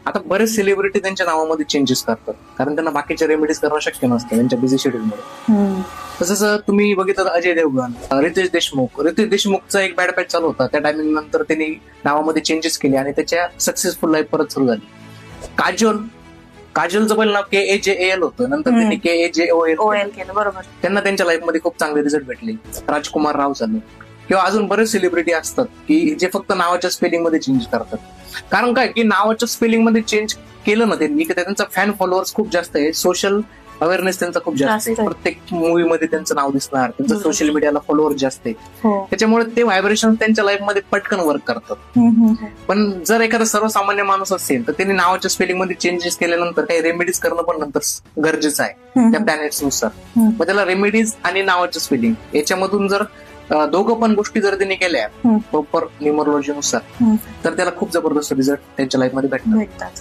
आता बरेच सेलिब्रिटी त्यांच्या नावामध्ये चेंजेस करतात, कारण त्यांना बाकीच्या रेमेडीज करणं शक्य नसतं त्यांच्या बिझी शेड्यूलमुळे. तसंच तुम्ही बघितलं अजय देवगण, रितेश देशमुखचा एक बॅड पॅच चालू होता, त्या टायमिंग नंतर त्यांनी नावामध्ये चेंजेस केले आणि त्याच्या सक्सेसफुल लाईफ परत सुरू झाली. काजलचं पहिलं नाव KAJAL होतं, नंतर त्यांनी KAJOL केलं. बरोबर. त्यांना त्यांच्या लाईफमध्ये खूप चांगले रिझल्ट भेटले. राजकुमार राव झाले किंवा अजून बरेच सेलिब्रिटी असतात की जे फक्त नावाच्या स्पेलिंग मध्ये चेंज करतात. कारण काय की नावाच्या स्पेलिंग मध्ये चेंज केलं ना त्यांनी की त्यांचा फॅन फॉलोअर्स खूप जास्त आहे, सोशल अवेअरनेस त्यांचा खूप जास्त आहे, प्रत्येक मूवी मध्ये त्यांचं नाव दिसणार, त्यांचं सोशल मीडियाला फॉलोअर्स जास्त आहे, त्याच्यामुळे ते व्हायब्रेशन त्यांच्या लाईफ मध्ये पटकन वर्क करतात. पण जर एखादा सर्वसामान्य माणूस असेल तर त्यांनी नावाच्या स्पेलिंग मध्ये चेंजेस केल्यानंतर काही रेमेडीज करणं पण नंतर गरजेचं आहे त्या प्लॅनेट्स नुसार. मग त्याला रेमेडीज आणि नावाचं स्पेलिंग याच्यामधून जर दोघं पण गोष्टी जर त्यांनी केल्या प्रॉपर न्यूमरोलॉजी नुसार तर त्याला खूप जबरदस्त रिझल्ट त्यांच्या लाईफ मध्ये भेटतात.